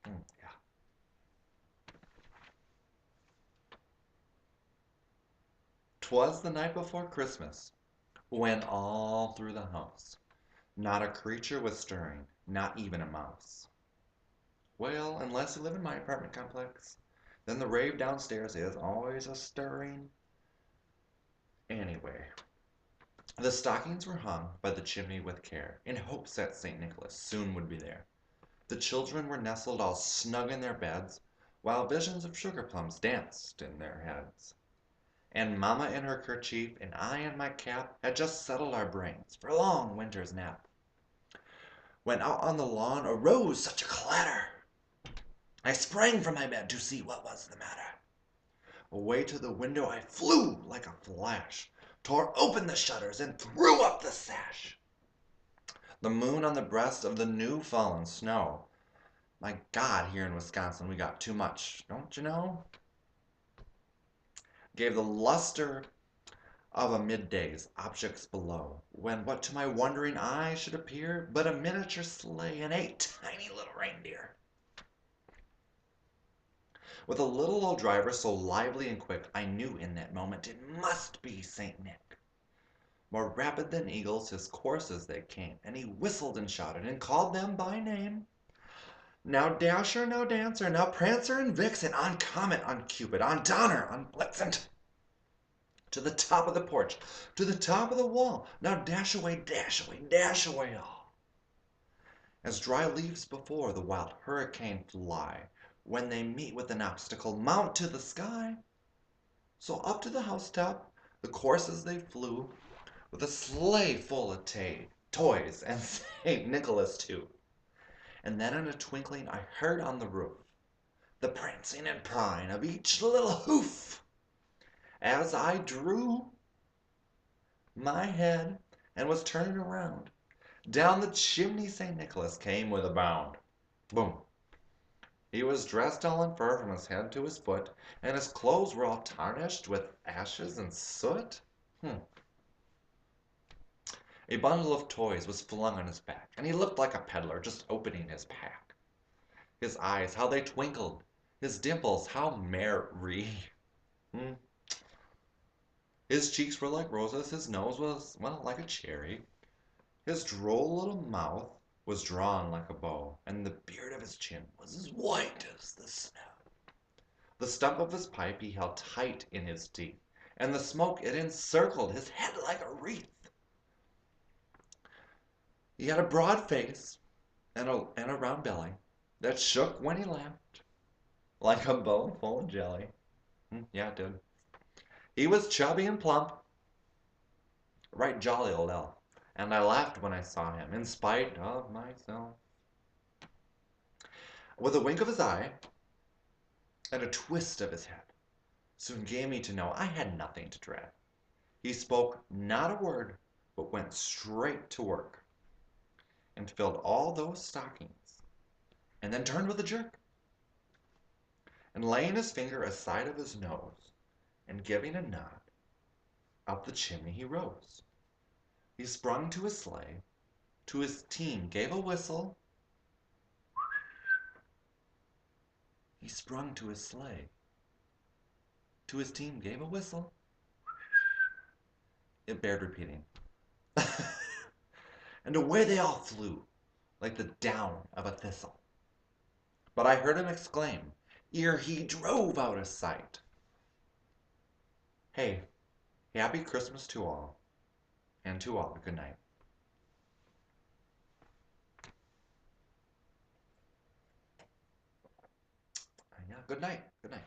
Yeah. 'Twas the night before Christmas, when all through the house not a creature was stirring, not even a mouse. Well, unless you live in my apartment complex, then the rave downstairs is always a stirring. Anyway, the stockings were hung by the chimney with care, in hopes that St. Nicholas soon would be there. The children were nestled all snug in their beds, while visions of sugar plums danced in their heads. And Mamma in her kerchief, and I in my cap, had just settled our brains for a long winter's nap, when out on the lawn arose such a clatter. I sprang from my bed to see what was the matter. Away to the window I flew like a flash, tore open the shutters, and threw up the sash. The moon on the breast of the new fallen snow. My God, here in Wisconsin we got too much, don't you know? Gave the luster of a midday's objects below, when what to my wondering eye should appear but a miniature sleigh and a tiny little reindeer. With a little old driver so lively and quick, I knew in that moment it must be St. Nick. More rapid than eagles his coursers they came, and he whistled and shouted and called them by name. Now Dasher, now Dancer, now Prancer and Vixen, on Comet, on Cupid, on Donner, on Blitzen, to the top of the porch, to the top of the wall. Now dash away, dash away, dash away all. As dry leaves before the wild hurricane fly, when they meet with an obstacle, mount to the sky. So up to the housetop the coursers they flew, with a sleigh full of toys, and St. Nicholas too. And then in a twinkling I heard on the roof the prancing and prying of each little hoof. As I drew my head and was turning around, down the chimney St. Nicholas came with a bound. Boom. He was dressed all in fur from his head to his foot, and his clothes were all tarnished with ashes and soot. A bundle of toys was flung on his back, and he looked like a peddler just opening his pack. His eyes, how they twinkled! His dimples, how merry! His cheeks were like roses, his nose was, well, like a cherry. His droll little mouth was drawn like a bow, and the beard of his chin was as white as the snow. The stump of his pipe he held tight in his teeth, and the smoke it encircled his head like a wreath. He had a broad face and a round belly that shook when he laughed, like a bowl full of jelly. Yeah, it did. He was chubby and plump, right jolly old elf, and I laughed when I saw him, in spite of myself. With a wink of his eye and a twist of his head, soon gave me to know I had nothing to dread. He spoke not a word, but went straight to work, and filled all those stockings, and then turned with a jerk, and laying his finger aside of his nose, and giving a nod, up the chimney he rose. He sprung to his sleigh, to his team gave a whistle. He sprung to his sleigh, to his team gave a whistle. It bared repeating. And away they all flew, like the down of a thistle. But I heard him exclaim, ere he drove out of sight, "Hey, happy Christmas to all, and to all good night." Yeah, good night. Good night.